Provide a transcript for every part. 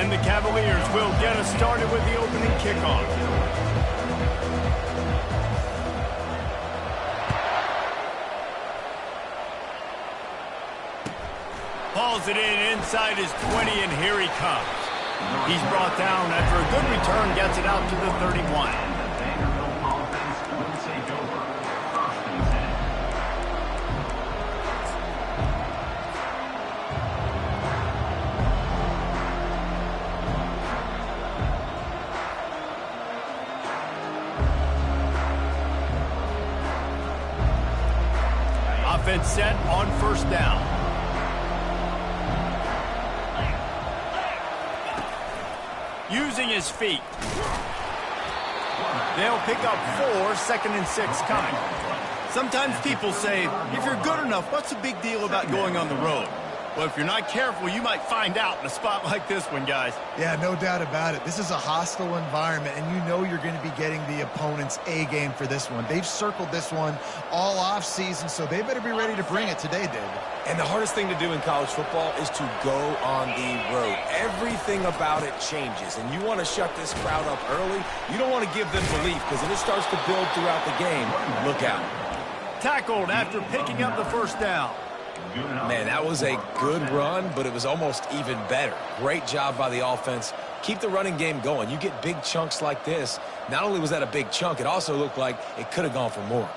And the Cavaliers will get us started with the opening kickoff. Hauls it in inside his 20, and here he comes. He's brought down after a good return, gets it out to the 31. Offense set on first down. Using his feet. They'll pick up 4, 2nd and 6 coming. Sometimes people say, if you're good enough, what's the big deal about going on the road? Well, if you're not careful, you might find out in a spot like this one, guys. Yeah, no doubt about it. This is a hostile environment, and you know you're going to be getting the opponent's A game for this one. They've circled this one all off season, so they better be ready to bring it today, David. And the hardest thing to do in college football is to go on the road. Everything about it changes, and you want to shut this crowd up early. You don't want to give them belief, because if it starts to build throughout the game, look out. Tackled after picking up the first down. Man, that was a good run, but it was almost even better. Great job by the offense. Keep the running game going. You get big chunks like this. Not only was that a big chunk, it also looked like it could have gone for more.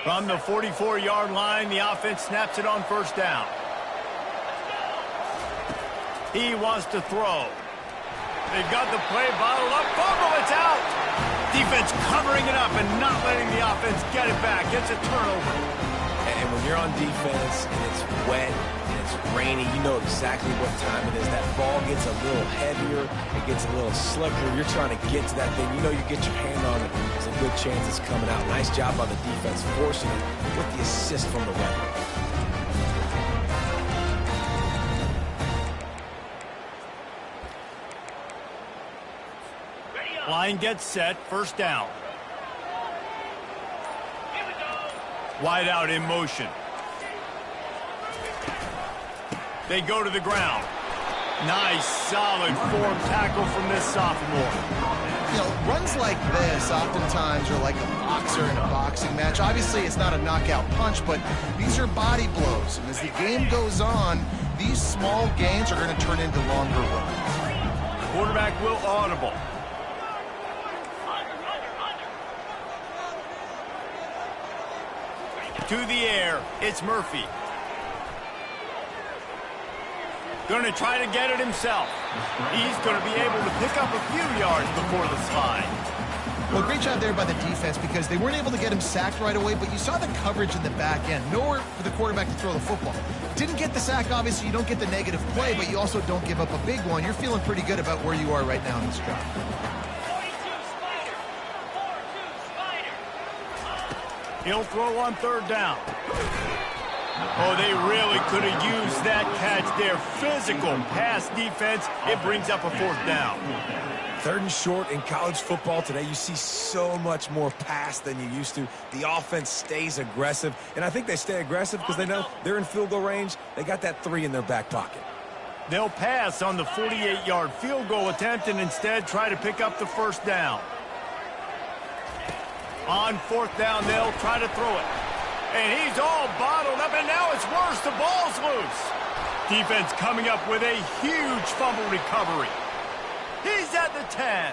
From the 44-yard line, the offense snaps it on first down. He wants to throw. They've got the play bottled up. Fumble, it's out. Defense covering it up and not letting the offense get it back. It's a turnover. And when you're on defense and it's wet and it's rainy, you know exactly what time it is. That ball gets a little heavier. It gets a little slicker. You're trying to get to that thing. You know you get your hand on it. There's a good chance it's coming out. Nice job by the defense forcing it with the assist from the weather. Line gets set, first down. Wide out in motion. They go to the ground. Nice, solid form tackle from this sophomore. You know, runs like this oftentimes are like a boxer in a boxing match. Obviously, it's not a knockout punch, but these are body blows. And as the game goes on, these small gains are going to turn into longer runs. Quarterback will audible. To the air, it's Murphy. Going to try to get it himself. He's going to be able to pick up a few yards before the slide. Well, great job there by the defense because they weren't able to get him sacked right away, but you saw the coverage in the back end. Nowhere for the quarterback to throw the football. Didn't get the sack, obviously. You don't get the negative play, but you also don't give up a big one. You're feeling pretty good about where you are right now in this job. He'll throw on third down. Oh, they really could have used that catch there. Physical pass defense. It brings up a fourth down. 3rd and short in college football today. You see so much more pass than you used to. The offense stays aggressive, and I think they stay aggressive because they know they're in field goal range. They got that 3 in their back pocket. They'll pass on the 48-yard field goal attempt and instead try to pick up the first down. On fourth down, they'll try to throw it. And he's all bottled up, and now it's worse. The ball's loose. Defense coming up with a huge fumble recovery. He's at the 10.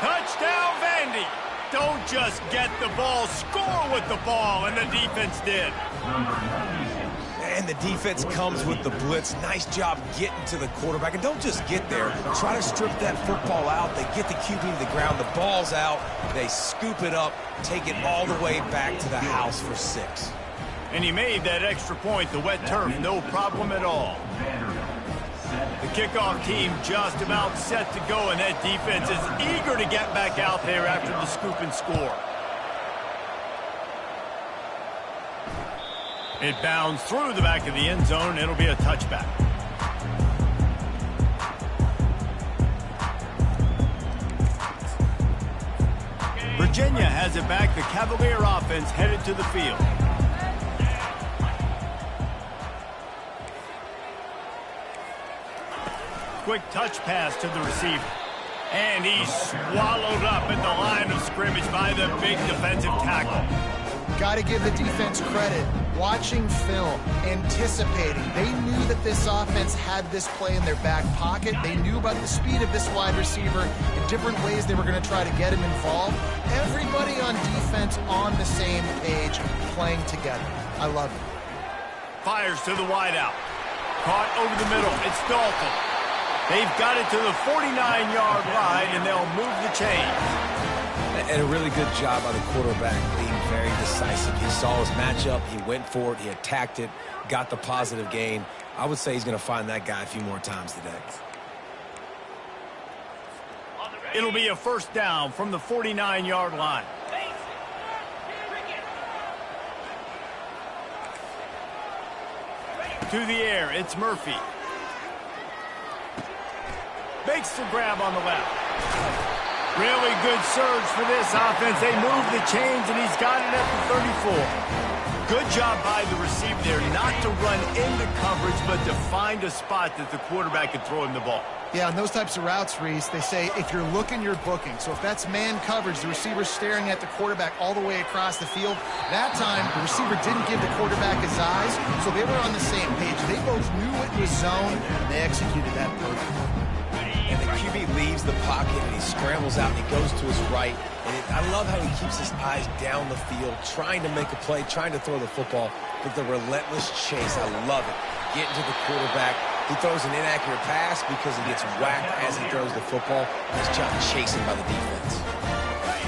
Touchdown, Vandy. Don't just get the ball, score with the ball, and the defense did. And the defense comes with the blitz. Nice job getting to the quarterback. And don't just get there. Try to strip that football out. They get the QB to the ground. The ball's out. They scoop it up, take it all the way back to the house for 6. And he made that extra point. The wet turf, no problem at all. The kickoff team just about set to go, and that defense is eager to get back out there after the scoop and score. It bounds through the back of the end zone. It'll be a touchback. Virginia has it back. The Cavalier offense headed to the field. Quick touch pass to the receiver. And he's swallowed up at the line of scrimmage by the big defensive tackle. Got to give the defense credit. Watching film, anticipating. They knew that this offense had this play in their back pocket. They knew about the speed of this wide receiver in different ways they were going to try to get him involved. Everybody on defense on the same page, playing together. I love it. Fires to the wideout. Caught over the middle. It's Dalton. They've got it to the 49-yard line, and they'll move the chains. And a really good job by the quarterback, being very decisive. He saw his matchup, he went for it, he attacked it, got the positive gain. I would say he's going to find that guy a few more times today. It'll be a first down from the 49-yard line. To the air, it's Murphy. Makes the grab on the left. Really good surge for this offense. They move the chains, and he's got it at the 34. Good job by the receiver there, not to run into coverage, but to find a spot that the quarterback could throw him the ball. Yeah, on those types of routes, Reese, they say if you're looking, you're booking. So if that's man coverage, the receiver's staring at the quarterback all the way across the field. That time, the receiver didn't give the quarterback his eyes, so they were on the same page. They both knew it was zone, and they executed that perfectly. And the QB leaves the pocket, and he scrambles out, and he goes to his right. And I love how he keeps his eyes down the field, trying to make a play, trying to throw the football, but the relentless chase, I love it. Getting to the quarterback. He throws an inaccurate pass because he gets whacked as he throws the football. Nice job chasing by the defense.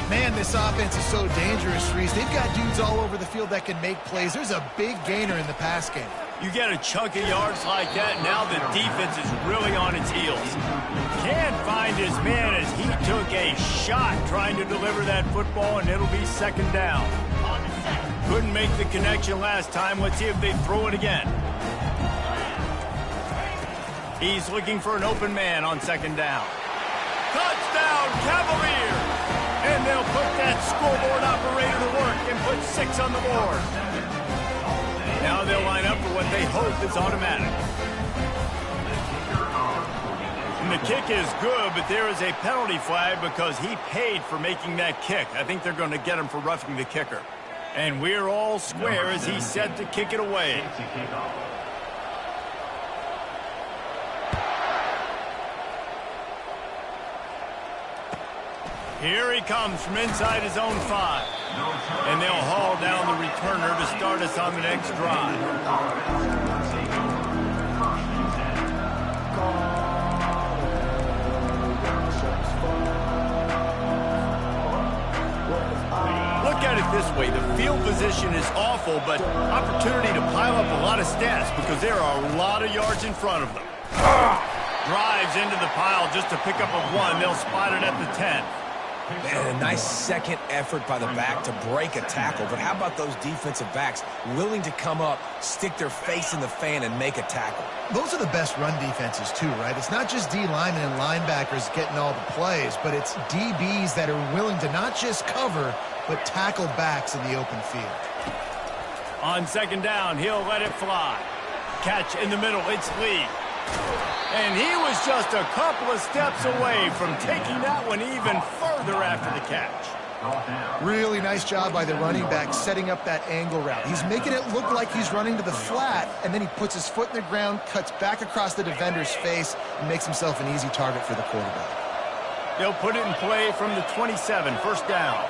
Man, this offense is so dangerous, Reese. They've got dudes all over the field that can make plays. There's a big gainer in the pass game. You get a chunk of yards like that, now the defense is really on its heels. Can't find his man as he took a shot trying to deliver that football, and it'll be second down. Couldn't make the connection last time. Let's see if they throw it again. He's looking for an open man on second down. Touchdown, Cavaliers! And they'll put that scoreboard operator to work and put 6 on the board. Now they'll line up for what they hope is automatic. And the kick is good, but there is a penalty flag because he paid for making that kick. I think they're going to get him for roughing the kicker. And we're all square as he's set to kick it away. Here he comes from inside his own 5. And they'll haul down the returner to start us on the next drive. Look at it this way. The field position is awful, but opportunity to pile up a lot of stats because there are a lot of yards in front of them. Drives into the pile just to pick up a 1. They'll spot it at the 10. Man, a nice second effort by the back to break a tackle. But how about those defensive backs willing to come up, stick their face in the fan, and make a tackle? Those are the best run defenses, too, right? It's not just D linemen and linebackers getting all the plays, but it's DBs that are willing to not just cover, but tackle backs in the open field. On second down, he'll let it fly. Catch in the middle, it's Lee. And he was just a couple of steps away from taking that one even further after the catch. Really nice job by the running back setting up that angle route. He's making it look like he's running to the flat, and then he puts his foot in the ground, cuts back across the defender's face, and makes himself an easy target for the quarterback. They'll put it in play from the 27, first down.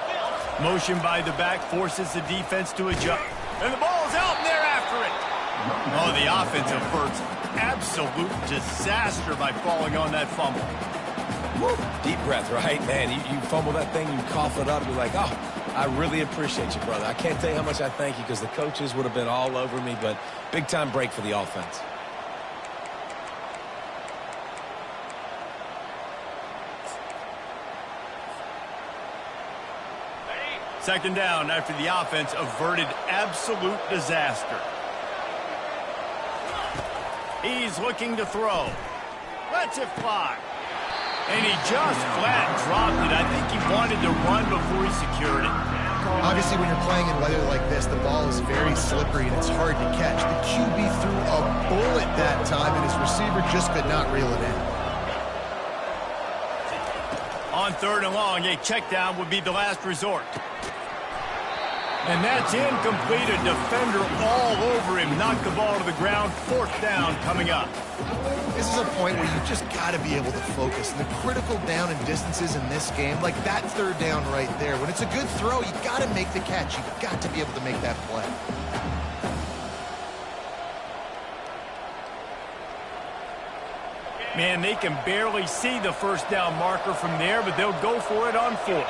Motion by the back forces the defense to adjust. And the ball's out, and they're after it. Oh, the offensive first. Absolute disaster by falling on that fumble. Woo. Deep breath, right? Man, you fumble that thing, you cough it up, you're like, oh, I really appreciate you, brother. I can't tell you how much I thank you because the coaches would have been all over me, but big-time break for the offense. Second down after the offense averted absolute disaster. He's looking to throw. Lets it fly. And he just flat dropped it. I think he wanted to run before he secured it. Obviously, when you're playing in weather like this, the ball is very slippery and it's hard to catch. The QB threw a bullet that time, and his receiver just could not reel it in. On 3rd and long, a check down would be the last resort. And that's incomplete. A defender all over him. Knocked the ball to the ground. 4th down coming up. This is a point where you just got to be able to focus. And the critical down and distances in this game, like that 3rd down right there, when it's a good throw, you got to make the catch. You've got to be able to make that play. Man, they can barely see the 1st down marker from there, but they'll go for it on 4th.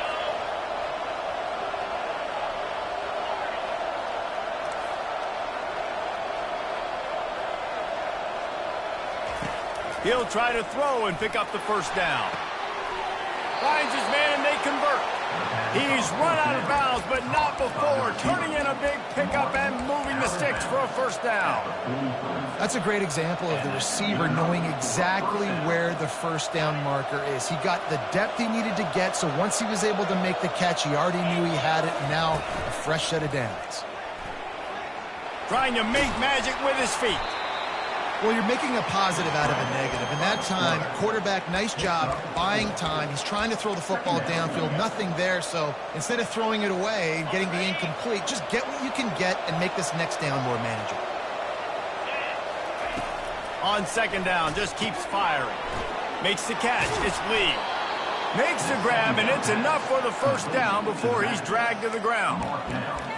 He'll try to throw and pick up the 1st down. Finds his man and they convert. He's run out of bounds, but not before turning in a big pickup and moving the sticks for a 1st down. That's a great example of the receiver knowing exactly where the 1st down marker is. He got the depth he needed to get, so once he was able to make the catch, he already knew he had it, and now a fresh set of downs. Trying to make magic with his feet. Well, you're making a positive out of a negative. And that time, quarterback, nice job buying time. He's trying to throw the football downfield. Nothing there, so instead of throwing it away and getting the incomplete, just get what you can get and make this next down more manageable. On 2nd down, just keeps firing. Makes the catch. It's Lee. Makes the grab, and it's enough for the 1st down before he's dragged to the ground.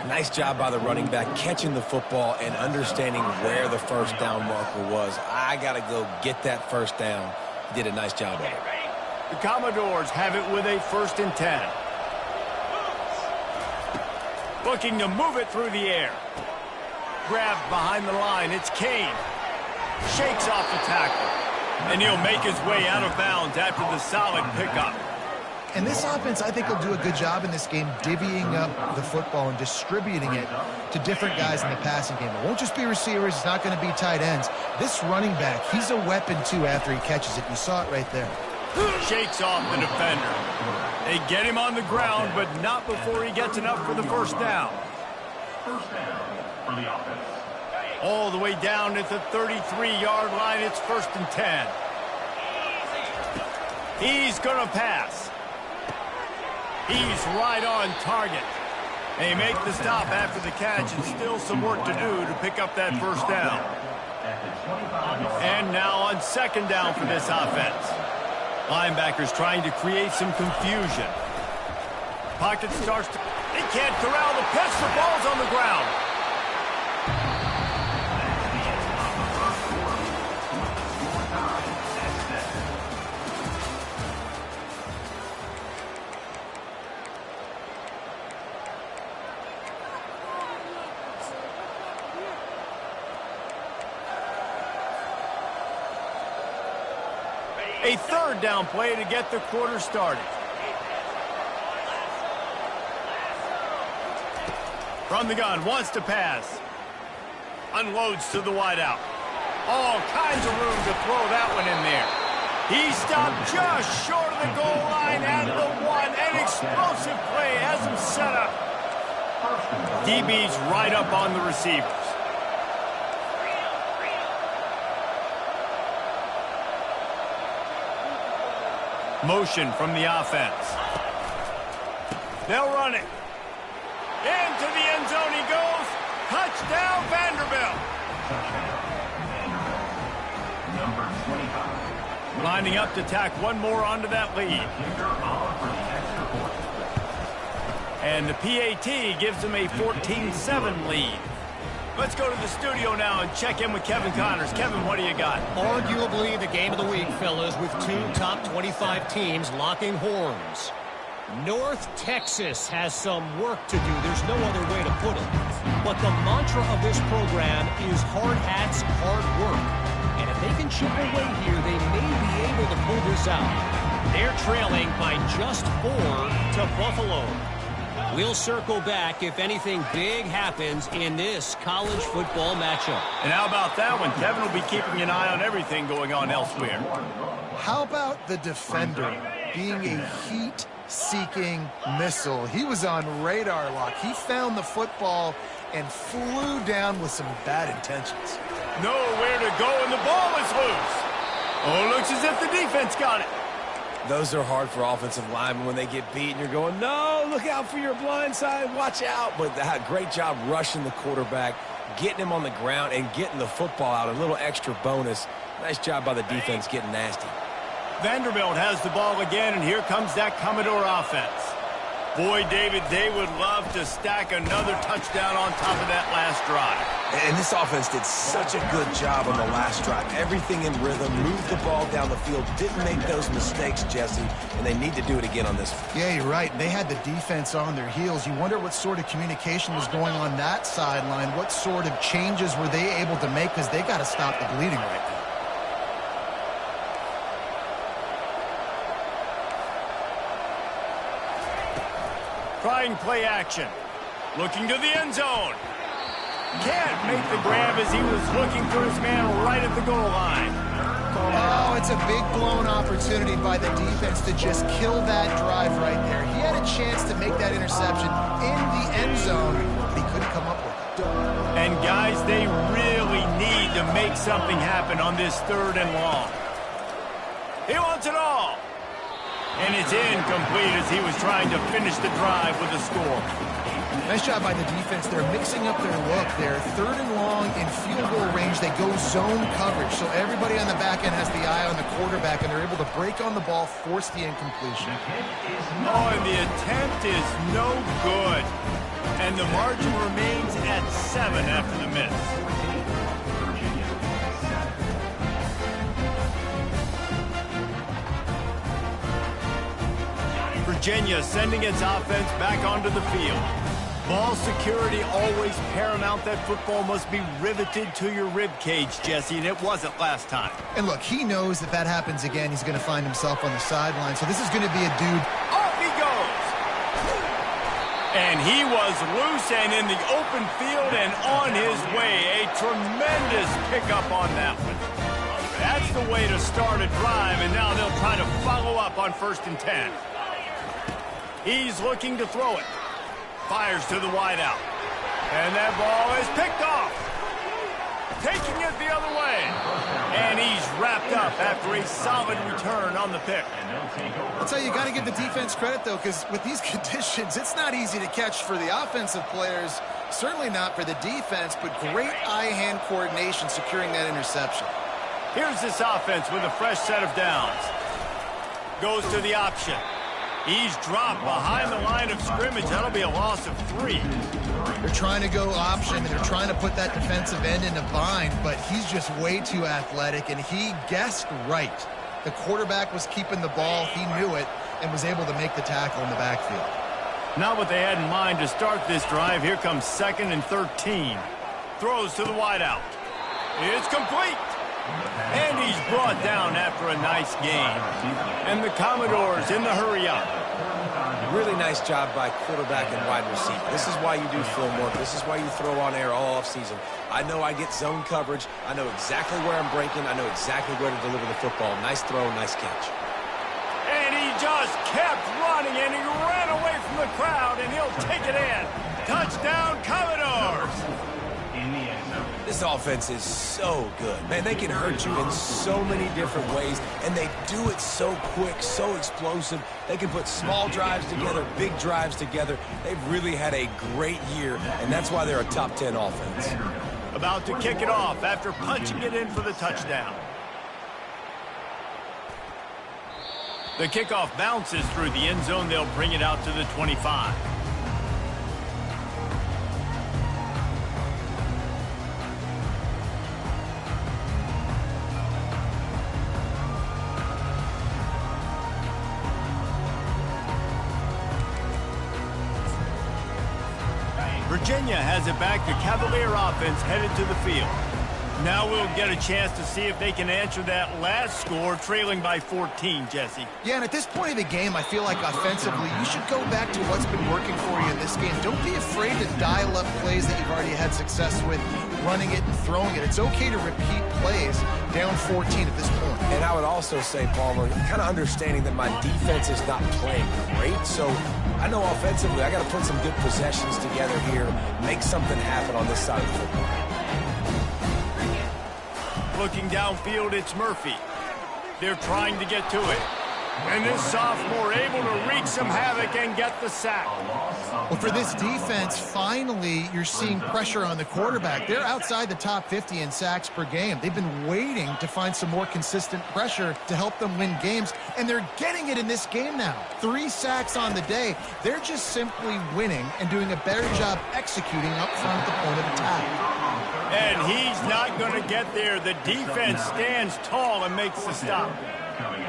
Nice job by the running back catching the football and understanding where the 1st down marker was. I got to go get that 1st down. He did a nice job of it. The Commodores have it with a 1st and 10. Looking to move it through the air. Grabbed behind the line. It's Kane. Shakes off the tackle. And he'll make his way out of bounds after the solid pickup. And this offense, I think, will do a good job in this game divvying up the football and distributing it to different guys in the passing game. It won't just be receivers. It's not going to be tight ends. This running back, he's a weapon, too, after he catches it. You saw it right there. Shakes off the defender. They get him on the ground, but not before he gets enough for the 1st down. 1st down for the offense. All the way down at the 33-yard line, it's 1st and 10. He's going to pass. He's right on target. They make the stop after the catch, and still some work to do to pick up that 1st down. And now on 2nd down for this offense. Linebackers trying to create some confusion. Pocket starts to... They can't corral the pitch. The ball's on the ground. A 3rd down play to get the quarter started. From the gun, wants to pass. Unloads to the wideout. All kinds of room to throw that one in there. He stopped just short of the goal line at the 1. An explosive play has him set up. DB's right up on the receivers. Motion from the offense. They'll run it. Into the end zone he goes. Touchdown, Vanderbilt. Number 25. Lining up to tack one more onto that lead. And the PAT gives them a 14-7 lead. Let's go to the studio now and check in with Kevin Connors. Kevin, what do you got? Arguably the game of the week, fellas, with 2 top 25 teams locking horns. North Texas has some work to do. There's no other way to put it. But the mantra of this program is hard hats, hard work. And if they can chip away here, they may be able to pull this out. They're trailing by just 4 to Buffalo. We'll circle back if anything big happens in this college football matchup. And how about that one? Kevin will be keeping an eye on everything going on elsewhere. How about the defender being a heat-seeking missile? He was on radar lock. He found the football and flew down with some bad intentions. Nowhere to go, and the ball is loose. Oh, looks as if the defense got it. Those are hard for offensive linemen when they get beat and you're going, no, look out for your blind side, watch out. But that great job rushing the quarterback, getting him on the ground and getting the football out, a little extra bonus. Nice job by the defense getting nasty. Vanderbilt has the ball again, and here comes that Commodore offense. Boy, David, they would love to stack another touchdown on top of that last drive. And this offense did such a good job on the last drive. Everything in rhythm, moved the ball down the field, didn't make those mistakes, Jesse, and they need to do it again on this one. Yeah, you're right. They had the defense on their heels. You wonder what sort of communication was going on that sideline. What sort of changes were they able to make, because they got to stop the bleeding right now. Trying play action. Looking to the end zone. Can't make the grab as he was looking for his man right at the goal line. Oh, it's a big blown opportunity by the defense to just kill that drive right there. He had a chance to make that interception in the end zone, but he couldn't come up with it. And guys, they really need to make something happen on this 3rd and long. He wants it all. And it's incomplete as he was trying to finish the drive with a score. Nice job by the defense. They're mixing up their look. They're 3rd and long in field goal range. They go zone coverage. So everybody on the back end has the eye on the quarterback, and they're able to break on the ball, force the incompletion. Oh, and the attempt is no good. And the margin remains at 7 after the miss. Virginia sending its offense back onto the field. Ball security always paramount. That football must be riveted to your rib cage, Jesse, and it wasn't last time. And look, he knows if that happens again, he's going to find himself on the sideline. So this is going to be a dude. Off he goes! And he was loose and in the open field and on his way. A tremendous pickup on that one. That's the way to start a drive, and now they'll try to follow up on 1st and 10. He's looking to throw it. Fires to the wideout. And that ball is picked off. Taking it the other way. And he's wrapped up after a solid return on the pick. I'll tell you, you got to give the defense credit, though, because with these conditions, it's not easy to catch for the offensive players. Certainly not for the defense, but great eye-hand coordination securing that interception. Here's this offense with a fresh set of downs. Goes to the option. He's dropped behind the line of scrimmage. That'll be a loss of 3. They're trying to go option, and they're trying to put that defensive end in a bind, but he's just way too athletic, and he guessed right. The quarterback was keeping the ball. He knew it and was able to make the tackle in the backfield. Not what they had in mind to start this drive. Here comes 2nd and 13. Throws to the wideout. It's complete. And he's brought down after a nice gain. And the Commodores in the hurry up. Really nice job by quarterback and wide receiver. This is why you do film work. This is why you throw on air all offseason. I know I get zone coverage. I know exactly where I'm breaking. I know exactly where to deliver the football. Nice throw, nice catch. And he just kept running, and he ran away from the crowd, and he'll take it in. Touchdown, Commodores! This offense is so good. Man, they can hurt you in so many different ways, and they do it so quick, so explosive. They can put small drives together, big drives together. They've really had a great year, and that's why they're a top 10 offense. About to kick it off after punching it in for the touchdown. The kickoff bounces through the end zone. They'll bring it out to the 25. Virginia has it back. The Cavalier offense headed to the field. Now we'll get a chance to see if they can answer that last score, trailing by 14, Jesse. Yeah, and at this point of the game, I feel like offensively, you should go back to what's been working for you in this game. Don't be afraid to dial up plays that you've already had success with, running it and throwing it. It's okay to repeat plays down 14 at this point. And I would also say, Palmer, kind of understanding that my defense is not playing great, so I know offensively I got to put some good possessions together here, make something happen on this side of the football. Looking downfield, it's Murphy. They're trying to get to it. And this sophomore able to wreak some havoc and get the sack. Well, for this defense, finally, you're seeing pressure on the quarterback. They're outside the top 50 in sacks per game. They've been waiting to find some more consistent pressure to help them win games, and they're getting it in this game now. 3 sacks on the day. They're just simply winning and doing a better job executing up front at the point of attack. And he's not going to get there. The defense stands tall and makes the stop.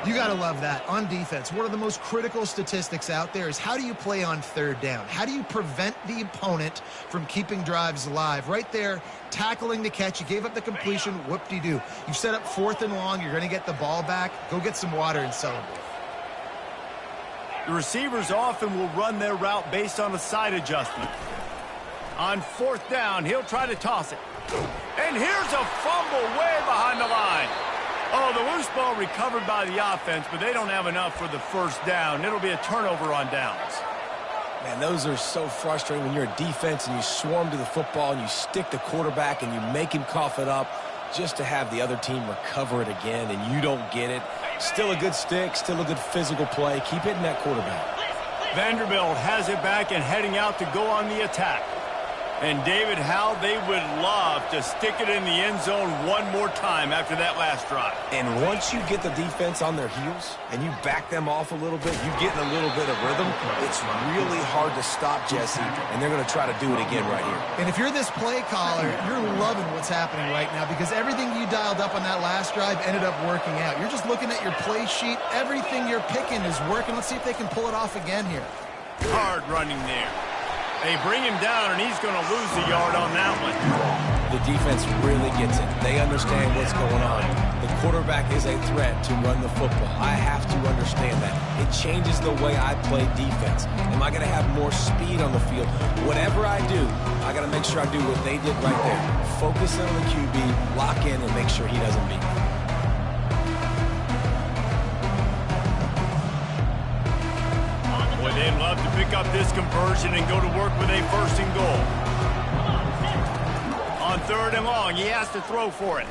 You got to love that. On defense, one of the most critical statistics out there is how do you play on third down? How do you prevent the opponent from keeping drives alive? Right there, tackling the catch. You gave up the completion. Whoop-de-doo. You set up 4th and long. You're going to get the ball back. Go get some water and celebrate. The receivers often will run their route based on a side adjustment. On 4th down, he'll try to toss it. And here's a fumble way behind the line. Oh, the loose ball recovered by the offense, but they don't have enough for the first down. It'll be a turnover on downs. Man, those are so frustrating when you're a defense and you swarm to the football and you stick the quarterback and you make him cough it up just to have the other team recover it again and you don't get it. Still a good stick, still a good physical play. Keep hitting that quarterback. Vanderbilt has it back and heading out to go on the attack. And David, how they would love to stick it in the end zone one more time after that last drive. And once you get the defense on their heels and you back them off a little bit, you get in a little bit of rhythm, it's really hard to stop, Jesse, and they're going to try to do it again right here. And if you're this play caller, you're loving what's happening right now because everything you dialed up on that last drive ended up working out. You're just looking at your play sheet. Everything you're picking is working. Let's see if they can pull it off again here. Hard running there. They bring him down, and he's going to lose the yard on that one. The defense really gets it. They understand what's going on. The quarterback is a threat to run the football. I have to understand that. It changes the way I play defense. Am I going to have more speed on the field? Whatever I do, I got to make sure I do what they did right there. Focus in on the QB, lock in, and make sure he doesn't beat me. They'd love to pick up this conversion and go to work with a 1st and goal. On 3rd and long, he has to throw for it.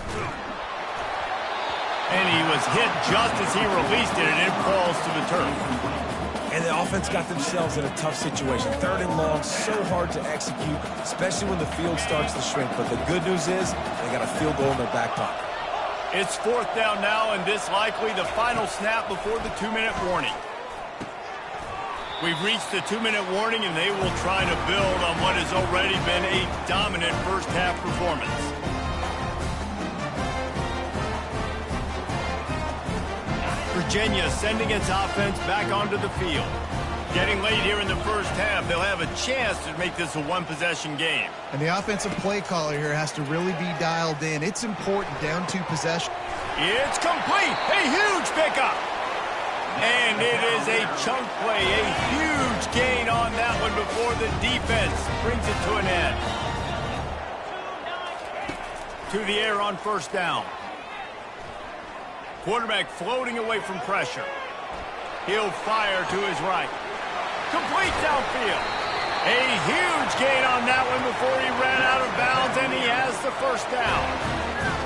And he was hit just as he released it, and it falls to the turf. And the offense got themselves in a tough situation. 3rd and long, so hard to execute, especially when the field starts to shrink. But the good news is they got a field goal in their back pocket. It's 4th down now, and this likely the final snap before the 2-minute warning. We've reached the 2-minute warning, and they will try to build on what has already been a dominant first-half performance. Virginia sending its offense back onto the field. Getting late here in the first half, they'll have a chance to make this a one-possession game. And the offensive play caller here has to really be dialed in. It's important, down 2 possession. It's complete! A huge pickup! And it is a chunk play, a huge gain on that one before the defense brings it to an end. To the air on 1st down. Quarterback floating away from pressure. He'll fire to his right. Complete downfield. A huge gain on that one before he ran out of bounds, and he has the 1st down.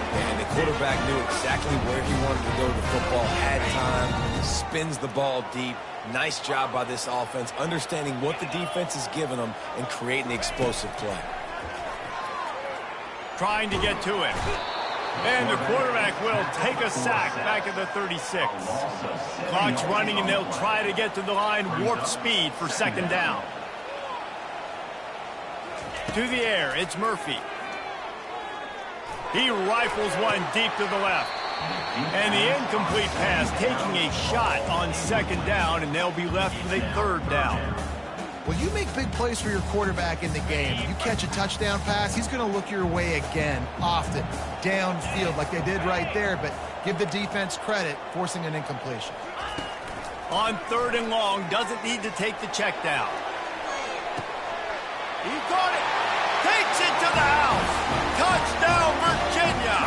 And the quarterback knew exactly where he wanted to go to the football, had time, spins the ball deep. Nice job by this offense, understanding what the defense is giving them and creating the explosive play. Trying to get to it. And the quarterback will take a sack back at the 36. Clock's running, and they'll try to get to the line, warp speed for 2nd down. To the air, it's Murphy. He rifles one deep to the left. And the incomplete pass taking a shot on 2nd down, and they'll be left with a 3rd down. Well, you make big plays for your quarterback in the game. You catch a touchdown pass, he's going to look your way again, often, downfield like they did right there, but give the defense credit, forcing an incompletion. On 3rd and long, doesn't need to take the check down. He caught it. Takes it to the house. Touchdown, Virginia.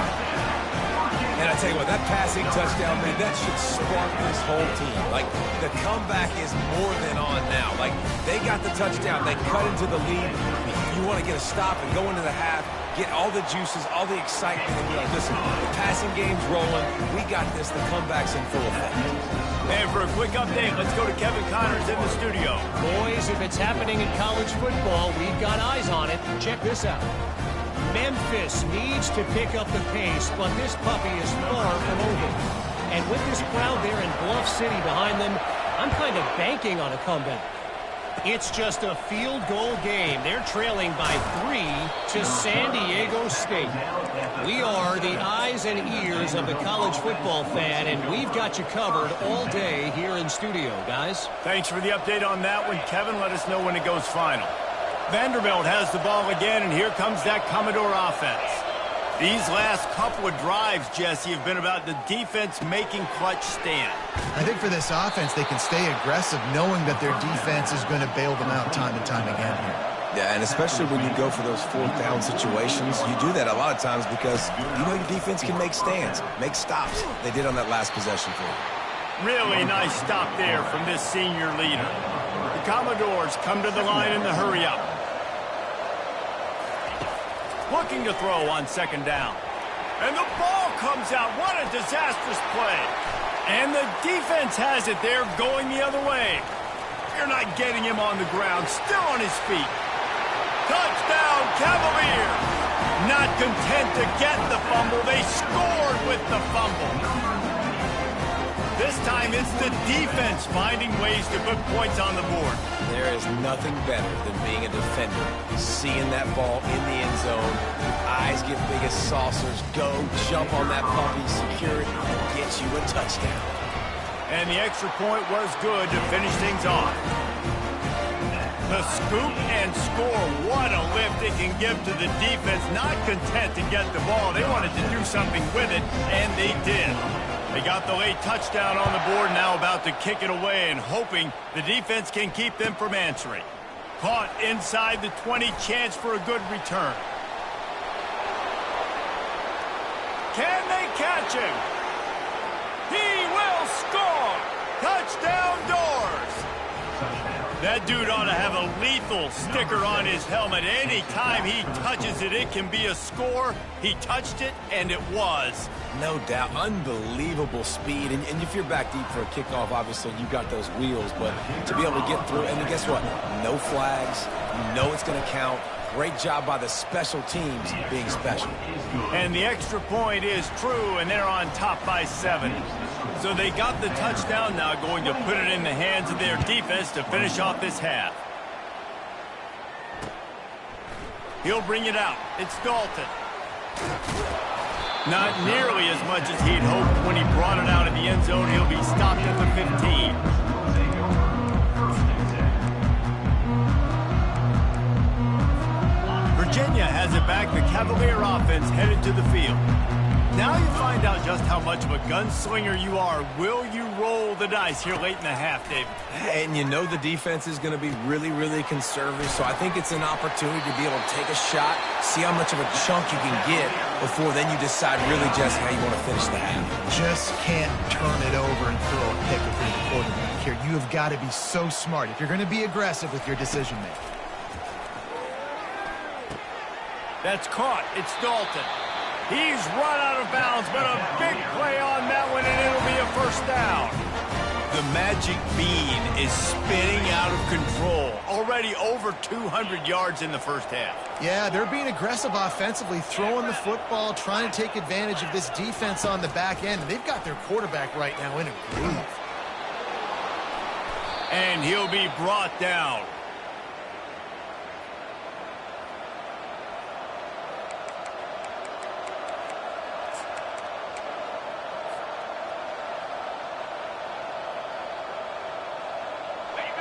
And I tell you what, that passing touchdown, man, that should spark this whole team. Like, the comeback is more than on now. Like, they got the touchdown. They cut into the lead. You want to get a stop and go into the half, get all the juices, all the excitement, and be like, listen, the passing game's rolling. We got this. The comeback's in full effect. And for a quick update, let's go to Kevin Connors in the studio. Boys, if it's happening in college football, we've got eyes on it. Check this out. Memphis needs to pick up the pace, but this puppy is far from over. And with this crowd there in Bluff City behind them, I'm kind of banking on a comeback. It's just a field goal game. They're trailing by 3 to San Diego State. We are the eyes and ears of the college football fan, and we've got you covered all day here in studio, guys. Thanks for the update on that one, Kevin. Let us know when it goes final. Vanderbilt has the ball again, and here comes that Commodore offense. These last couple of drives, Jesse, have been about the defense making clutch stand. I think for this offense, they can stay aggressive knowing that their defense is going to bail them out time and time again here. Yeah, and especially when you go for those fourth down situations, you do that a lot of times because you know your defense can make stands, make stops. They did on that last possession for you. Really nice stop there from this senior leader. The Commodores come to the line in the hurry-up. Looking to throw on second down. And the ball comes out. What a disastrous play. And the defense has it there going the other way. You're not getting him on the ground. Still on his feet. Touchdown, Cavalier. Not content to get the fumble. They scored with the fumble. This time it's the defense finding ways to put points on the board. There is nothing better than being a defender, seeing that ball in the end zone, eyes get big as saucers, go jump on that puppy, secure it, and get you a touchdown. And the extra point was good to finish things off. The scoop and score, what a lift it can give to the defense. Not content to get the ball, they wanted to do something with it, and they did. They got the late touchdown on the board, now about to kick it away and hoping the defense can keep them from answering. Caught inside the 20, chance for a good return. Can they catch him? He will score! Touchdown Doors! That dude ought to have a lethal sticker on his helmet. Anytime he touches it, it can be a score. He touched it, and it was. No doubt. Unbelievable speed. And if you're back deep for a kickoff, obviously, you got those wheels. But to be able to get through, and guess what? No flags. You know it's going to count. Great job by the special teams being special. And the extra point is true, and they're on top by 7. So they got the touchdown, now going to put it in the hands of their defense to finish off this half. He'll bring it out. It's Dalton. Not nearly as much as he'd hoped when he brought it out of the end zone. He'll be stopped at the 15. Virginia has it back. The Cavalier offense headed to the field. Now you find out just how much of a gunslinger you are. Will you roll the dice here late in the half, David? And you know the defense is going to be really, really conservative, so I think it's an opportunity to be able to take a shot, see how much of a chunk you can get before then you decide really just how you want to finish the half. Just can't turn it over and throw a pick if you're the quarterback here. You have got to be so smart if you're going to be aggressive with your decision-making. That's caught. It's Dalton. He's run out of bounds, but a big play on that one, and it'll be a first down. The magic bean is spinning out of control. Already over 200 yards in the first half. Yeah, they're being aggressive offensively, throwing the football, trying to take advantage of this defense on the back end. They've got their quarterback right now in a groove. And he'll be brought down.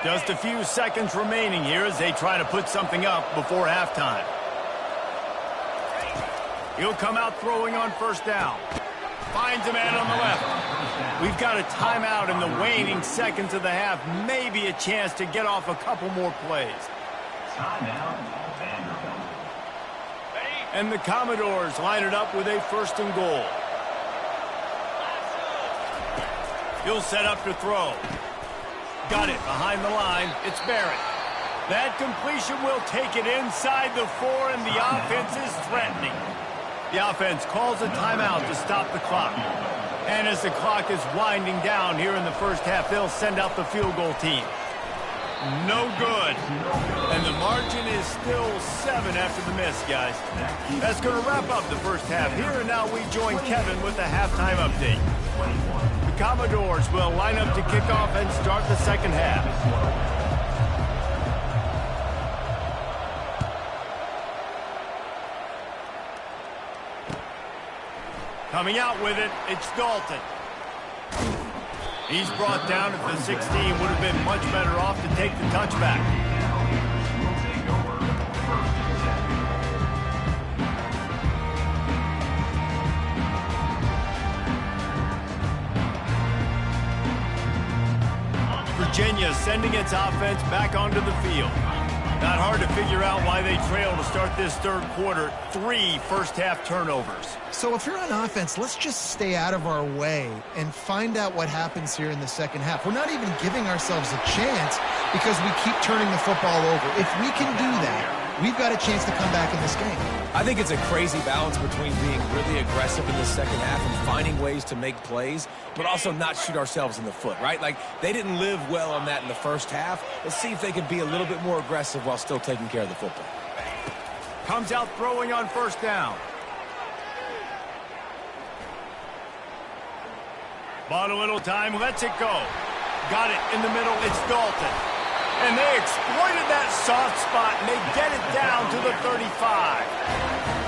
Just a few seconds remaining here as they try to put something up before halftime. He'll come out throwing on first down. Finds a man on the left. We've got a timeout in the waning seconds of the half. Maybe a chance to get off a couple more plays. And the Commodores line it up with a first and goal. He'll set up to throw. Got it behind the line. It's Barrett. That completion will take it inside the 4, and the offense is threatening. The offense calls a timeout to stop the clock. And as the clock is winding down here in the first half, they'll send out the field goal team. No good. And the margin is still 7 after the miss, guys. That's going to wrap up the first half. Here and now we join Kevin with the halftime update. The Commodores will line up to kick off and start the second half. Coming out with it, it's Dalton. He's brought down at the 16. Would have been much better off to take the touchback. Virginia sending its offense back onto the field. Not hard to figure out why they trail to start this third quarter. 3 first-half turnovers. So if you're on offense, let's just stay out of our way and find out what happens here in the second half. We're not even giving ourselves a chance because we keep turning the football over. If we can do that, we've got a chance to come back in this game. I think it's a crazy balance between being really aggressive in the second half and finding ways to make plays, but also not shoot ourselves in the foot, right? Like, they didn't live well on that in the first half. Let's see if they can be a little bit more aggressive while still taking care of the football. Comes out throwing on first down. Bought a little time, lets it go. Got it in the middle, it's Dalton. And they exploited that soft spot, and they get it down to the 35.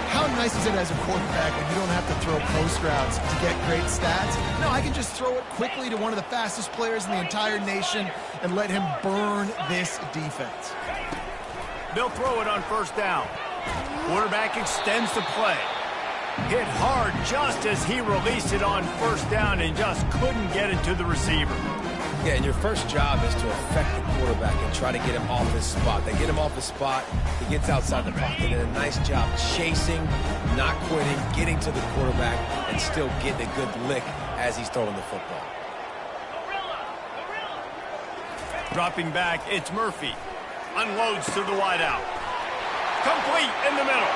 How nice is it as a quarterback when you don't have to throw post routes to get great stats? No, I can just throw it quickly to one of the fastest players in the entire nation and let him burn this defense. They'll throw it on first down. Quarterback extends the play. Hit hard just as he released it on first down and just couldn't get it to the receiver. Yeah, and your first job is to affect the quarterback and try to get him off his spot. They get him off his spot, he gets outside the pocket, and a nice job chasing, not quitting, getting to the quarterback, and still getting a good lick as he's throwing the football. Dropping back, it's Murphy. Unloads to the wideout. Complete in the middle.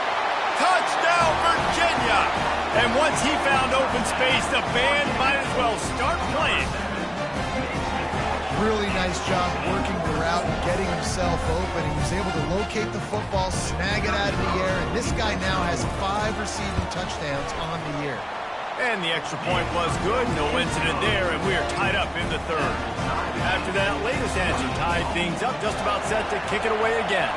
Touchdown, Virginia! And once he found open space, the band might as well start playing. Really nice job working the route and getting himself open. He was able to locate the football, snag it out of the air, and this guy now has 5 receiving touchdowns on the year. And the extra point was good. No incident there, and we are tied up in the third. After that latest answer tied things up, just about set to kick it away again.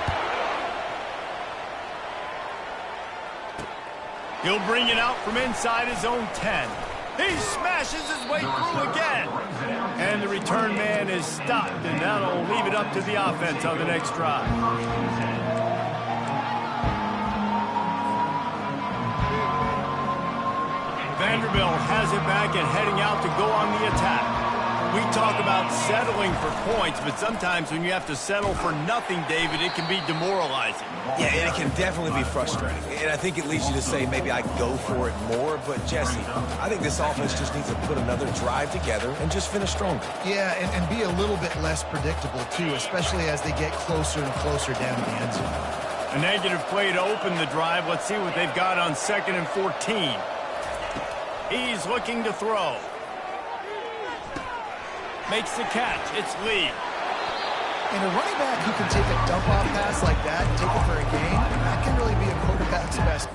He'll bring it out from inside his own 10. He smashes his way through again. And the return man is stopped, and that'll leave it up to the offense on the next drive. Vanderbilt has it back and heading out to go on the attack. We talk about settling for points, but sometimes when you have to settle for nothing, David, it can be demoralizing. Yeah, and it can definitely be frustrating. And I think it leads you to say maybe I go for it more. But, Jesse, I think this offense just needs to put another drive together and just finish stronger. Yeah, and be a little bit less predictable, too, especially as they get closer and closer down to the end zone. A negative play to open the drive. Let's see what they've got on 2nd and 14. He's looking to throw. Makes the catch. It's Lee. And a running back who can take a dump-off pass like that and take it for a gain, that can really be a quarterback's best.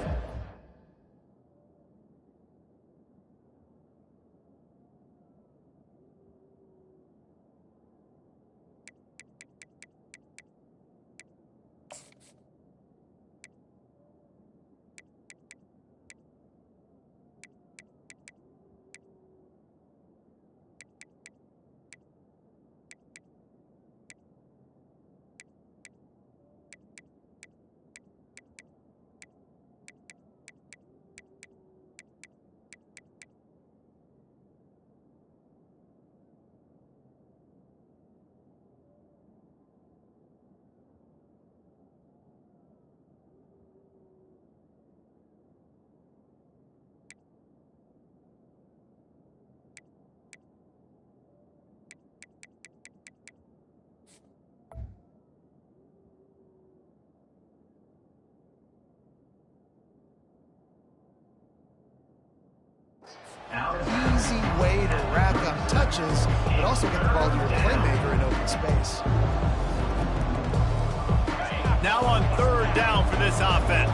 easy way to rack up touches, but also get the ball to your playmaker in open space. Now on third down for this offense.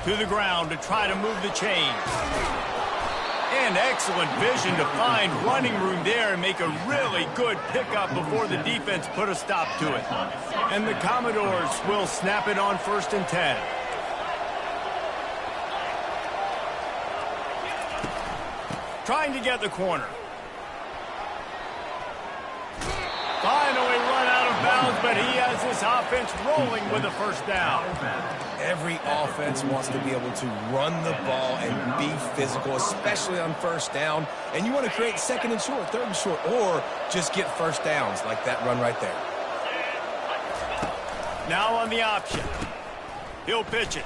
To the ground to try to move the chains. And excellent vision to find running room there and make a really good pickup before the defense put a stop to it. And the Commodores will snap it on 1st and 10. Trying to get the corner. Finally run out of bounds, but he has this offense rolling with a first down. Every offense wants to be able to run the ball and be physical, especially on first down. And you want to create 2nd and short, 3rd and short, or just get first downs like that run right there. Now on the option. He'll pitch it.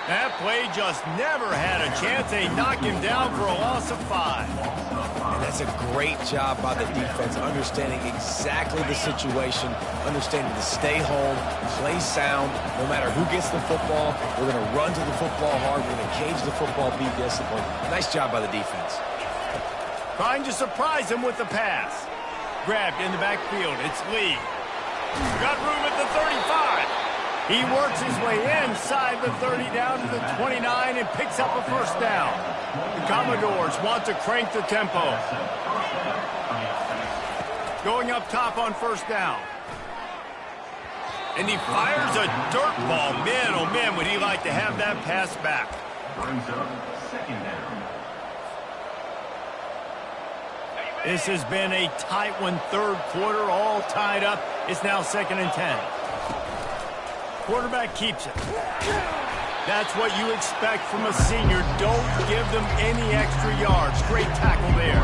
That play just never had a chance. They knock him down for a loss of 5. And that's a great job by the defense, understanding exactly the situation, understanding to stay home, play sound. No matter who gets the football, we're going to run to the football hard. We're going to cage the football, be disciplined. Nice job by the defense. Trying to surprise him with the pass. Grabbed in the backfield. It's Lee. Got room at the 35. He works his way inside the 30 down to the 29 and picks up a first down. The Commodores want to crank the tempo. Going up top on first down. And he fires a dirt ball. Man, oh man, would he like to have that pass back. Brings up 2nd down. This has been a tight one, 3rd quarter, all tied up. It's now 2nd and 10. Quarterback keeps it. That's what you expect from a senior. Don't give them any extra yards. Great tackle there.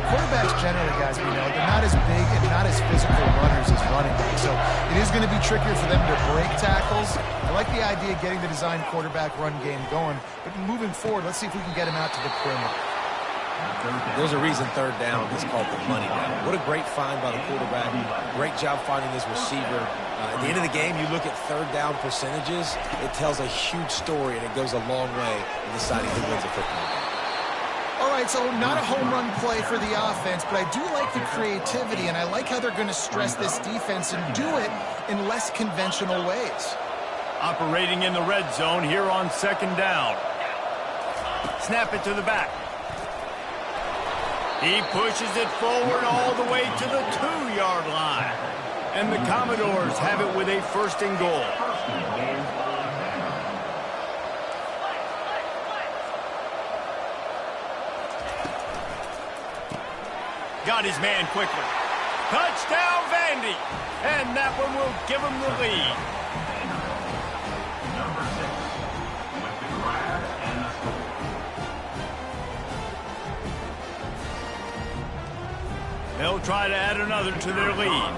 Quarterbacks generally, guys, we know, they're not as big and not as physical runners as running backs. So it is going to be trickier for them to break tackles. I like the idea of getting the design quarterback run game going. But moving forward, let's see if we can get him out to the perimeter. There's a reason 3rd down is called the money down. What a great find by the quarterback. Great job finding his receiver. At the end of the game, you look at 3rd down percentages. It tells a huge story, and it goes a long way in deciding who wins a football game. All right, so not a home run play for the offense, but I do like the creativity, and I like how they're going to stress this defense and do it in less conventional ways. Operating in the red zone here on 2nd down. Snap it to the back. He pushes it forward all the way to the 2-yard line. And the Commodores have it with a 1st and goal. Got his man quickly. Touchdown, Vandy. And that one will give him the lead. Number 6 with the grab and the score. They'll try to add another to their lead.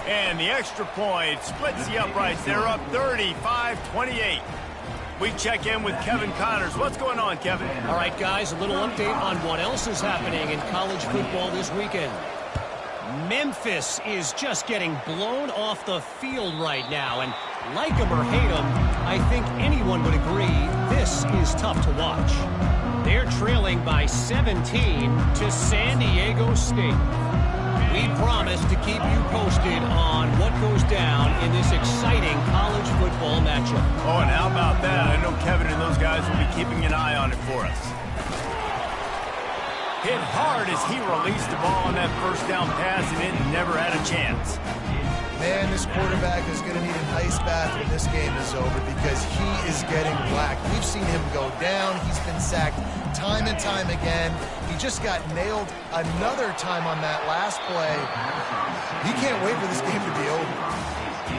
And the extra point splits the uprights. They're up 35-28. We check in with Kevin Connors. What's going on, Kevin? All right, guys, a little update on what else is happening in college football this weekend. Memphis is just getting blown off the field right now. And like him or hate him, I think anyone would agree this is tough to watch. They're trailing by 17 to San Diego State. We promise to keep you posted on what goes down in this exciting college football matchup. Oh, and how about that? I know Kevin and those guys will be keeping an eye on it for us. Hit hard as he released the ball on that first down pass, and it never had a chance. Man, this quarterback is going to need an ice bath when this game is over because he is getting black. We've seen him go down. He's been sacked time and time again. He just got nailed another time on that last play. He can't wait for this game to be over.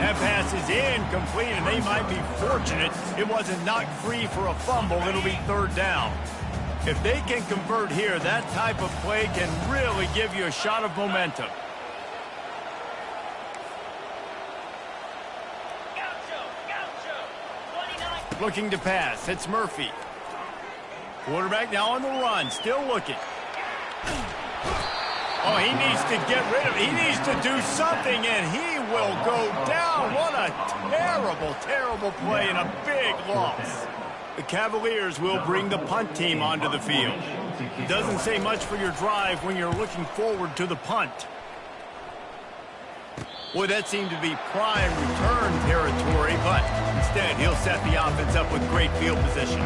That pass is incomplete, and they might be fortunate it wasn't knocked free for a fumble. It'll be 3rd down. If they can convert here, that type of play can really give you a shot of momentum. Looking to pass. It's Murphy. Quarterback now on the run. Still looking. Oh, he needs to get rid of it. He needs to do something, and he will go down. What a terrible, terrible play and a big loss. The Cavaliers will bring the punt team onto the field. It doesn't say much for your drive when you're looking forward to the punt. Boy, that seemed to be prime return territory, but instead he'll set the offense up with great field position.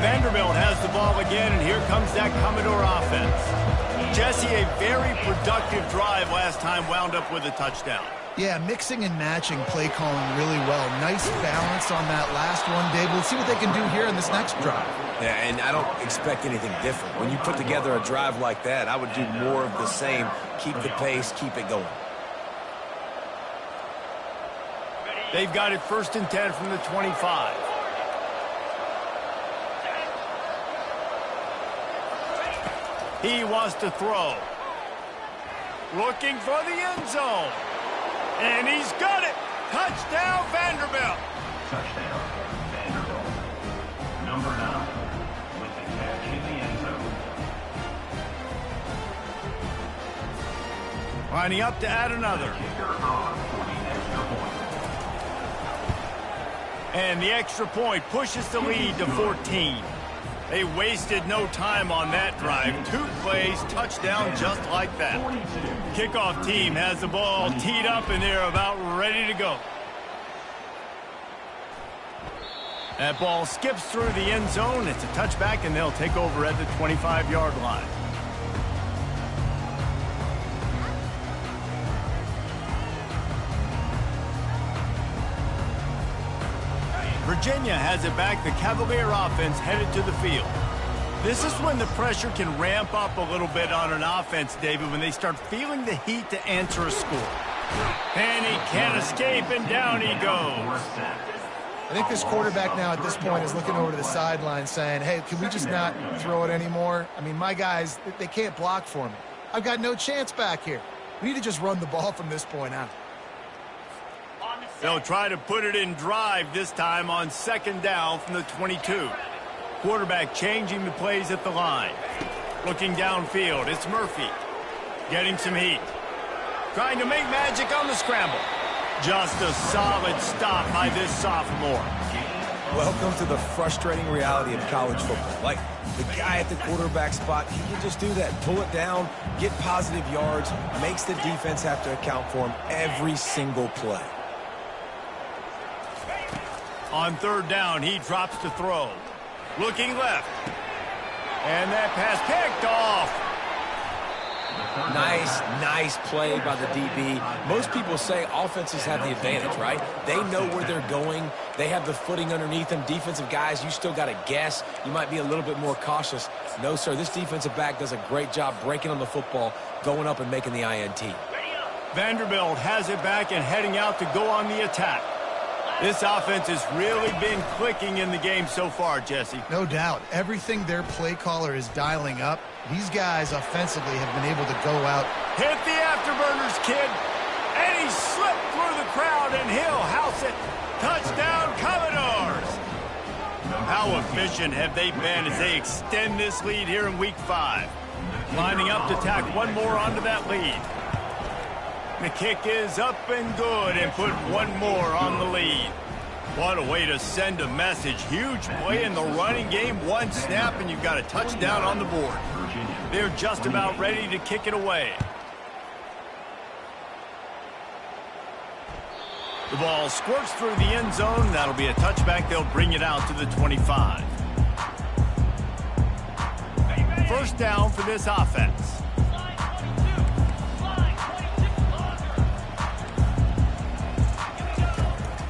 Vanderbilt has the ball again, and here comes that Commodore offense. Jesse, a very productive drive last time, wound up with a touchdown. Yeah, mixing and matching play calling really well. Nice balance on that last one, Dave. We'll see what they can do here in this next drive. Yeah, and I don't expect anything different. When you put together a drive like that, I would do more of the same. Keep the pace, keep it going. They've got it 1st and 10 from the 25. He wants to throw. Looking for the end zone. And he's got it. Touchdown, Vanderbilt. Touchdown, Vanderbilt. Number 9 with the catch in the end zone. Lining up to add another. Kicker on for the extra point. And the extra point pushes the lead to 14. They wasted no time on that drive. 2 plays, touchdown just like that. Kickoff team has the ball teed up and they're about ready to go. That ball skips through the end zone. It's a touchback and they'll take over at the 25-yard line. Virginia has it back. The Cavalier offense headed to the field. This is when the pressure can ramp up a little bit on an offense, David, when they start feeling the heat to answer a score. And he can't escape, and down he goes. I think this quarterback now at this point is looking over to the sideline saying, hey, can we just not throw it anymore? I mean, my guys, they can't block for me. I've got no chance back here. We need to just run the ball from this point out. They'll try to put it in drive this time on 2nd down from the 22. Quarterback changing the plays at the line. Looking downfield, it's Murphy. Getting some heat. Trying to make magic on the scramble. Just a solid stop by this sophomore. Welcome to the frustrating reality of college football. Like, the guy at the quarterback spot, he can just do that. Pull it down, get positive yards, makes the defense have to account for him every single play. On 3rd down, he drops to throw. Looking left. And that pass picked off. Nice play by the DB. Most people say offenses have the advantage, right? They know where they're going. They have the footing underneath them. Defensive guys, you still got to guess. You might be a little bit more cautious. No, sir, this defensive back does a great job breaking on the football, going up and making the INT. Vanderbilt has it back and heading out to go on the attack. This offense has really been clicking in the game so far, Jesse. No doubt. Everything their play caller is dialing up, these guys offensively have been able to go out. Hit the afterburners, kid. And he slipped through the crowd, and he'll house it. Touchdown, Commodores. How efficient have they been as they extend this lead here in Week 5? Lining up to tack one more onto that lead. The kick is up and good and put one more on the lead. What a way to send a message. Huge play in the running game. One snap and you've got a touchdown on the board. They're just about ready to kick it away. The ball squirts through the end zone. That'll be a touchback. They'll bring it out to the 25. 1st down for this offense.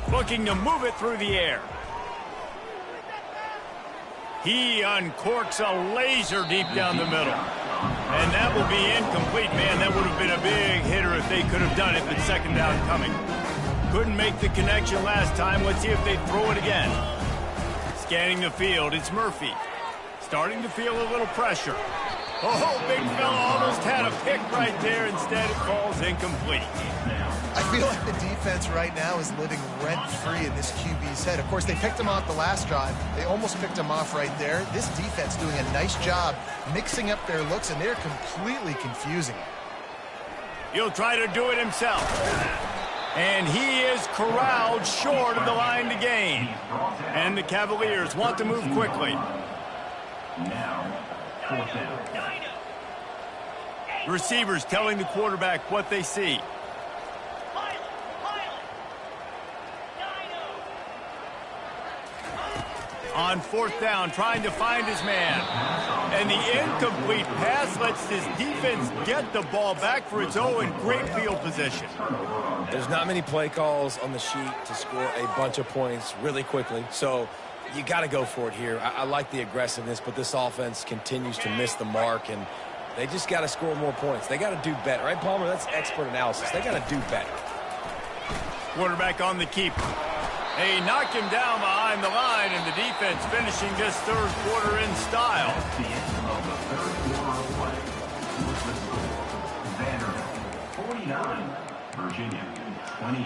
Looking to move it through the air. He uncorks a laser deep down the middle. And that will be incomplete, man. That would have been a big hitter if they could have done it, but 2nd down coming. Couldn't make the connection last time. Let's see if they throw it again. Scanning the field, it's Murphy. Starting to feel a little pressure. Oh, big fella almost had a pick right there. Instead, it falls incomplete. I feel like the defense right now is living rent-free in this QB's head. Of course, they picked him off the last drive. They almost picked him off right there. This defense doing a nice job mixing up their looks, and they're completely confusing it. He'll try to do it himself. And he is corralled short of the line to gain. And the Cavaliers want to move quickly. Now, fourth down. Receivers telling the quarterback what they see. On fourth down, trying to find his man. And the incomplete pass lets this defense get the ball back for its own in great field position. There's not many play calls on the sheet to score a bunch of points really quickly, so you got to go for it here. I like the aggressiveness, but this offense continues to miss the mark, and they just got to score more points. They got to do better, right, Palmer? That's expert analysis. They got to do better. Quarterback on the keep. They knock him down behind the line, and the defense finishing this third quarter in style. The end of the third quarter of play. Vanderbilt, 49. Virginia, 28.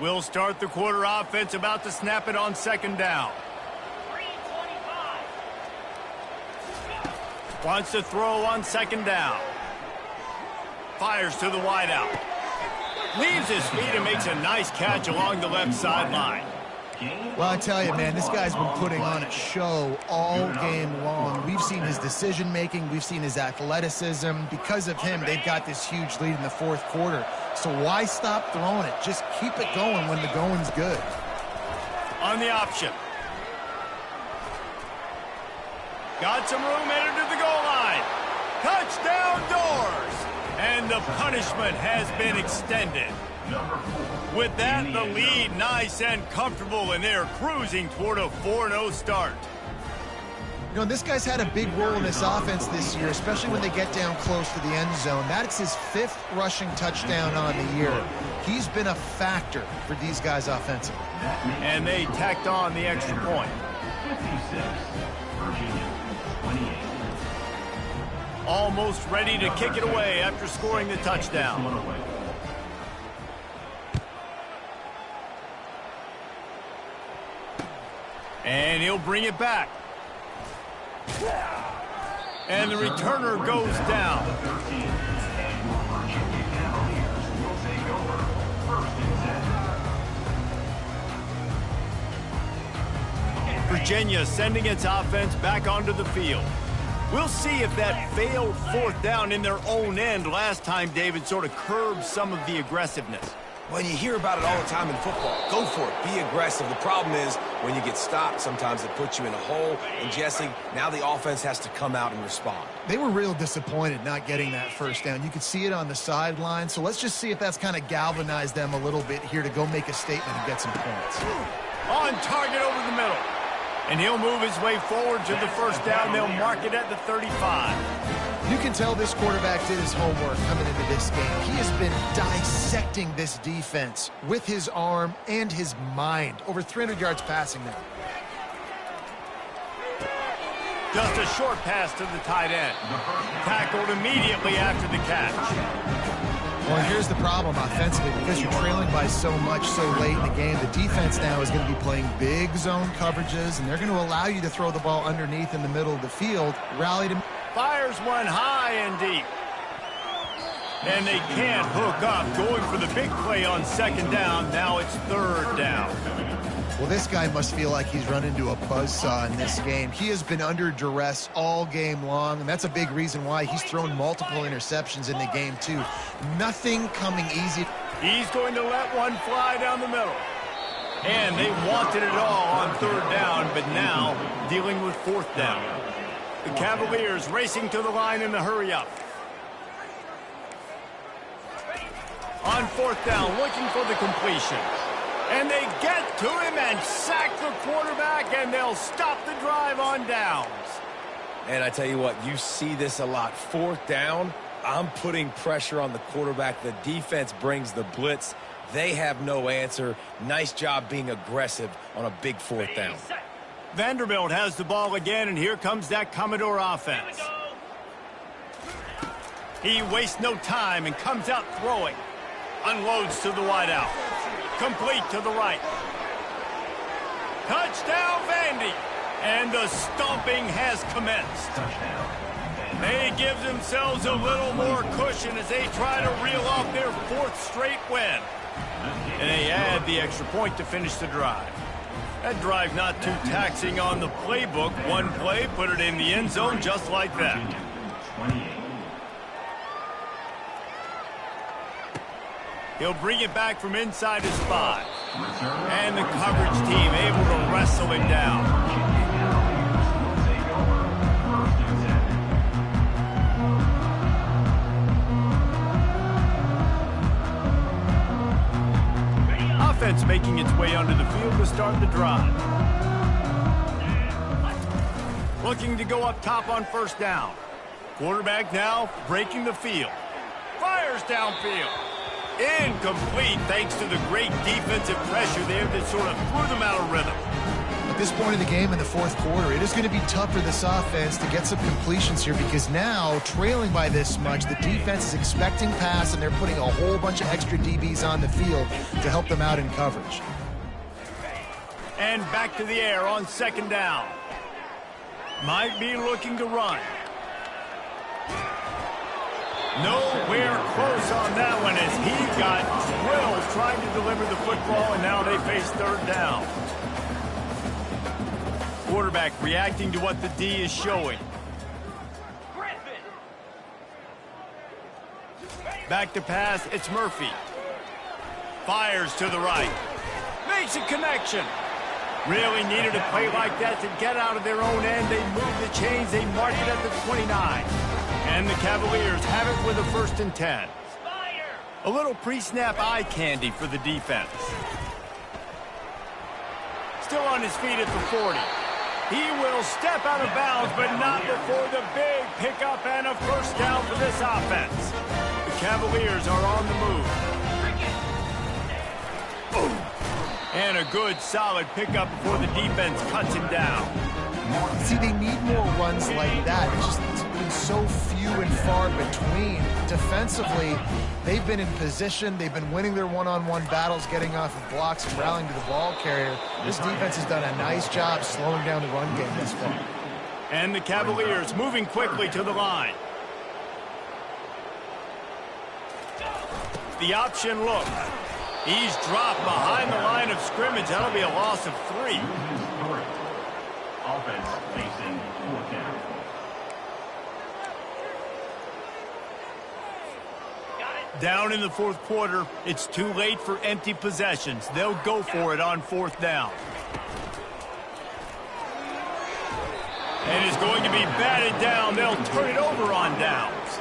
We'll start the quarter offense, about to snap it on second down. Wants to throw on second down. Fires to the wideout. Leaves his feet and makes a nice catch along the left sideline. Well, I tell you, man, this guy's been putting on a show all game long. We've seen his decision-making. We've seen his athleticism. Because of him, they've got this huge lead in the fourth quarter. So why stop throwing it? Just keep it going when the going's good. On the option. Got some room, headed to the goal line. Touchdown doors. And the punishment has been extended. With that, the lead nice and comfortable, and they're cruising toward a 4-0 start. You know, this guy's had a big role in this offense this year, especially when they get down close to the end zone. That's his 5th rushing touchdown on the year. He's been a factor for these guys offensively. And they tacked on the extra point. 56, Virginia, 28. Almost ready to kick it away after scoring the touchdown. And he'll bring it back. And the returner goes down. Virginia sending its offense back onto the field. We'll see if that failed fourth down in their own end last time, David, sort of curbed some of the aggressiveness. Well, you hear about it all the time in football. Go for it. Be aggressive. The problem is when you get stopped, sometimes it puts you in a hole. And, Jesse, now the offense has to come out and respond. They were real disappointed not getting that first down. You could see it on the sideline. So let's just see if that's kind of galvanized them a little bit here to go make a statement and get some points. On target over the middle. And he'll move his way forward to the first down. They'll mark it at the 35. You can tell this quarterback did his homework coming into this game. He has been dissecting this defense with his arm and his mind. Over 300 yards passing now. Just a short pass to the tight end. Tackled immediately after the catch. Well, here's the problem offensively. Because you're trailing by so much so late in the game, the defense now is going to be playing big zone coverages, and they're going to allow you to throw the ball underneath in the middle of the field. Rally to... Fires one high and deep. And they can't hook up. Going for the big play on second down. Now it's third down. Well, this guy must feel like he's run into a buzzsaw in this game. He has been under duress all game long, and that's a big reason why he's thrown multiple interceptions in the game, too. Nothing coming easy. He's going to let one fly down the middle. And they wanted it all on third down, but now dealing with fourth down. The Cavaliers racing to the line in the hurry-up. On fourth down, looking for the completion. And they get to him and sack the quarterback, and they'll stop the drive on downs. And I tell you what, you see this a lot. Fourth down, I'm putting pressure on the quarterback. The defense brings the blitz. They have no answer. Nice job being aggressive on a big fourth down. Vanderbilt has the ball again, and here comes that Commodore offense. He wastes no time and comes out throwing. Unloads to the wideout. Complete to the right. Touchdown, Vandy. And the stomping has commenced. They give themselves a little more cushion as they try to reel off their 4th straight win. And they add the extra point to finish the drive. That drive not too taxing on the playbook. One play, put it in the end zone just like that. 28. He'll bring it back from inside his 5. And the coverage team able to wrestle him down. Offense making its way onto the field to start the drive. Looking to go up top on 1st down. Quarterback now breaking the field. Fires downfield. Incomplete thanks to the great defensive pressure there that sort of threw them out of rhythm. At this point in the game in the 4th quarter, it is going to be tough for this offense to get some completions here because now, trailing by this much, the defense is expecting pass and they're putting a whole bunch of extra DBs on the field to help them out in coverage. And back to the air on 2nd down. Might be looking to run. Nowhere close on that one as he got drilled trying to deliver the football, and now they face 3rd down. Quarterback reacting to what the D is showing. Back to pass, it's Murphy. Fires to the right. Makes a connection. Really needed a play like that to get out of their own end. They move the chains, they mark it at the 29. And the Cavaliers have it with a 1st and 10. A little pre-snap eye candy for the defense. Still on his feet at the 40. He will step out of bounds, but not before the big pickup and a 1st down for this offense. The Cavaliers are on the move. And a good, solid pickup before the defense cuts him down. See, they need more runs like that. It's been so few and far between. Defensively, they've been in position. They've been winning their one-on-one battles, getting off of blocks and rallying to the ball carrier. This defense has done a nice job slowing down the run game this far. And the Cavaliers moving quickly to the line. The option look. He's dropped behind the line of scrimmage. That'll be a loss of 3. Offense facing 4th down. Down in the 4th quarter, it's too late for empty possessions. They'll go for it on 4th down. And it's going to be batted down. They'll turn it over on downs.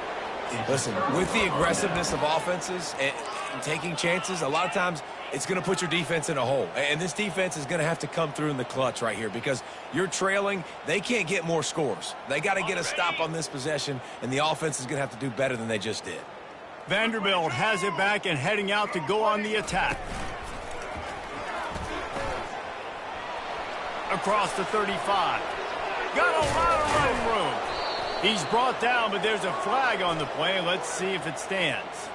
Listen, with the aggressiveness of offenses and taking chances, a lot of times it's going to put your defense in a hole. And this defense is going to have to come through in the clutch right here because you're trailing. They can't get more scores. They got to get a stop on this possession, and the offense is going to have to do better than they just did. Vanderbilt has it back and heading out to go on the attack. Across the 35. Got a lot of running room. He's brought down, but there's a flag on the play. Let's see if it stands.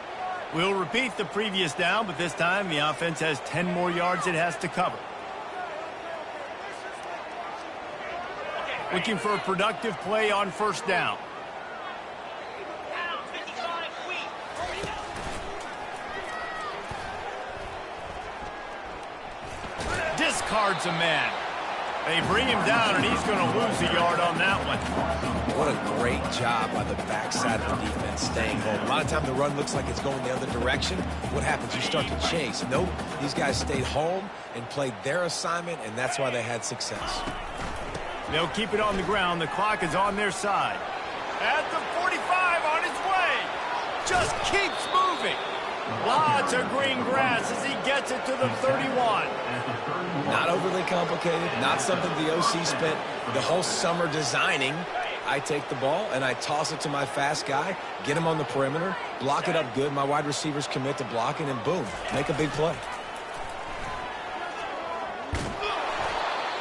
We'll repeat the previous down, but this time the offense has 10 more yards it has to cover. Looking for a productive play on 1st down. Discards a man. They bring him down, and he's going to lose a yard on that one. What a great job by the backside of the defense staying home. A lot of time the run looks like it's going the other direction. What happens? You start to chase. Nope. These guys stayed home and played their assignment, and that's why they had success. They'll keep it on the ground. The clock is on their side. At the 45 on his way. Just keeps moving. Lots of green grass as he gets it to the 31. Not overly complicated, not something the OC spent the whole summer designing. I take the ball and I toss it to my fast guy, get him on the perimeter, block it up good. My wide receivers commit to blocking, and boom, make a big play.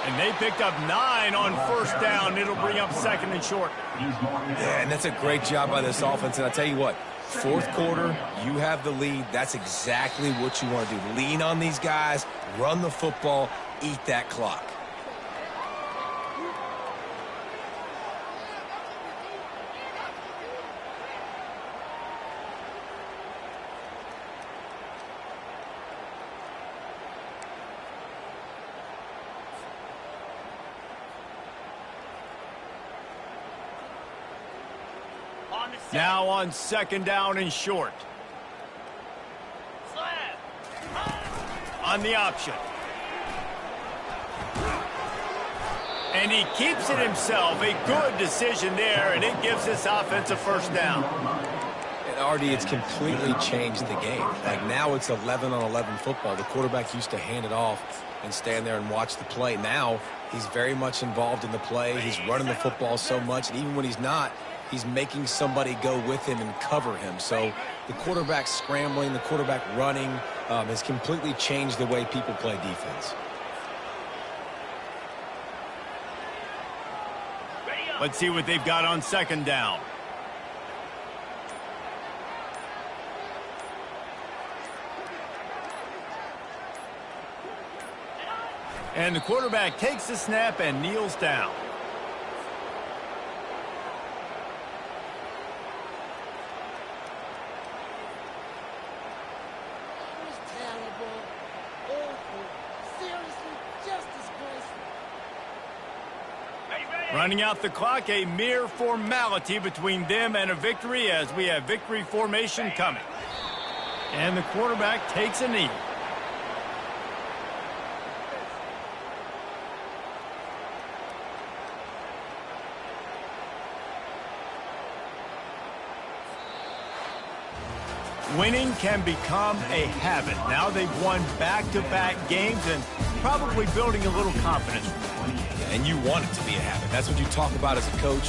And they picked up 9 on first down. It'll bring up second and short. Yeah, and that's a great job by this offense. And I'll tell you what, fourth quarter, you have the lead. That's exactly what you want to do. Lean on these guys, run the football, eat that clock. Now on second down and short. On the option. And he keeps it himself. A good decision there, and it gives this offense a first down. And Artie, it's completely changed the game. Like now it's 11-on-11 football. The quarterback used to hand it off and stand there and watch the play. Now he's very much involved in the play. He's running the football so much, and even when he's not, he's making somebody go with him and cover him. So the quarterback scrambling, the quarterback running has completely changed the way people play defense. Let's see what they've got on second down. And the quarterback takes the snap and kneels down. Running out the clock, a mere formality between them and a victory as we have victory formation coming. And the quarterback takes a knee. Winning can become a habit. Now they've won back-to-back games and probably building a little confidence. And you want it to be a habit. That's what you talk about as a coach.